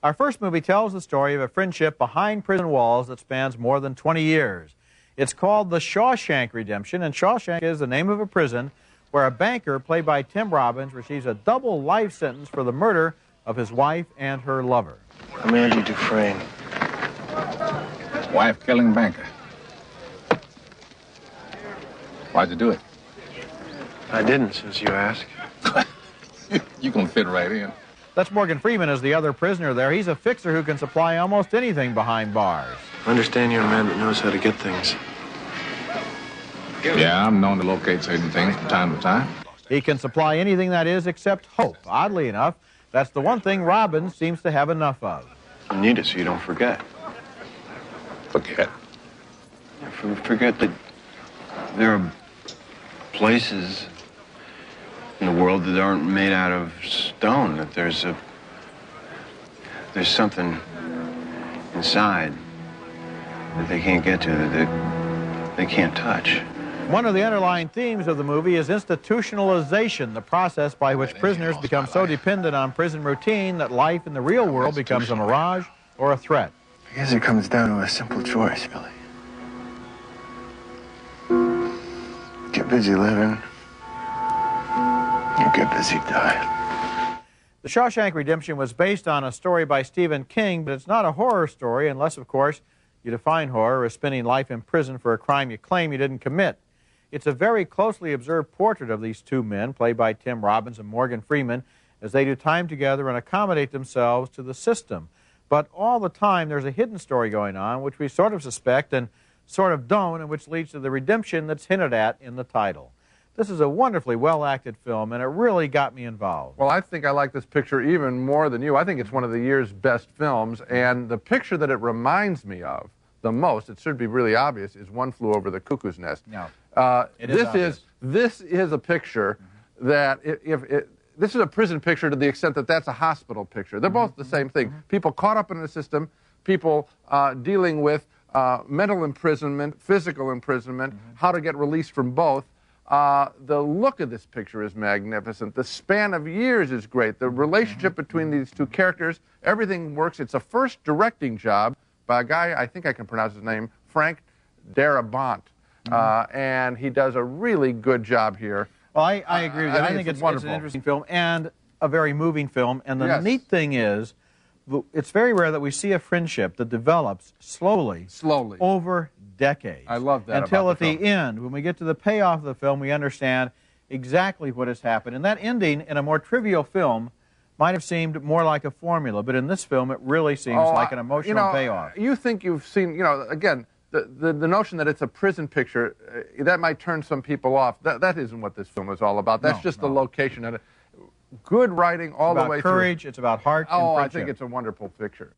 Our first movie tells the story of a friendship behind prison walls that spans more than 20 years. It's called The Shawshank Redemption, and Shawshank is the name of a prison where a banker, played by Tim Robbins, receives a double life sentence for the murder of his wife and her lover. I'm Andy Dufresne. Wife-killing banker. Why'd you do it? I didn't, since you asked. You can fit right in. That's Morgan Freeman as the other prisoner there. He's a fixer who can supply almost anything behind bars. I understand you're a man that knows how to get things. Yeah, I'm known to locate certain things from time to time. He can supply anything, that is, except hope. Oddly enough, that's the one thing Robbins seems to have enough of. You need it so you don't forget. Forget? Forget that there are places in the world that aren't made out of stone, that there's something inside that they can't get to, that they can't touch. One of the underlying themes of the movie is institutionalization, the process by which prisoners become so dependent on prison routine that life in the real world becomes a mirage or a threat. I guess it comes down to a simple choice, Billy. Get busy living. You get busy dying. The Shawshank Redemption was based on a story by Stephen King, but it's not a horror story unless, of course, you define horror as spending life in prison for a crime you claim you didn't commit. It's a very closely observed portrait of these two men, played by Tim Robbins and Morgan Freeman, as they do time together and accommodate themselves to the system. But all the time there's a hidden story going on, which we sort of suspect and sort of don't, and which leads to the redemption that's hinted at in the title. This is a wonderfully well-acted film, and it really got me involved. Well, I think I like this picture even more than you. I think it's one of the year's best films, and the picture that it reminds me of the most, it should be really obvious, is One Flew Over the Cuckoo's Nest. No, this is a picture that, this is a prison picture to the extent that that's a hospital picture. They're both the same thing. People caught up in the system, people dealing with mental imprisonment, physical imprisonment, how to get released from both. The look of this picture is magnificent. The span of years is great. The relationship between these two characters, everything works. It's a first directing job by a guy, I think I can pronounce his name, Frank Darabont. And he does a really good job here. Well, I agree with you. I think it's an interesting film and a very moving film. And the neat thing is, it's very rare that we see a friendship that develops slowly over decades. I love that. Until at the end, when we get to the payoff of the film, we understand exactly what has happened. And that ending in a more trivial film might have seemed more like a formula, but in this film it really seems like an emotional payoff. You think you've seen, again, the notion that it's a prison picture, that might turn some people off. That isn't what this film is all about. That's just the location of it. Good writing all the way through. It's about courage, it's about heart and friendship. I think it's a wonderful picture.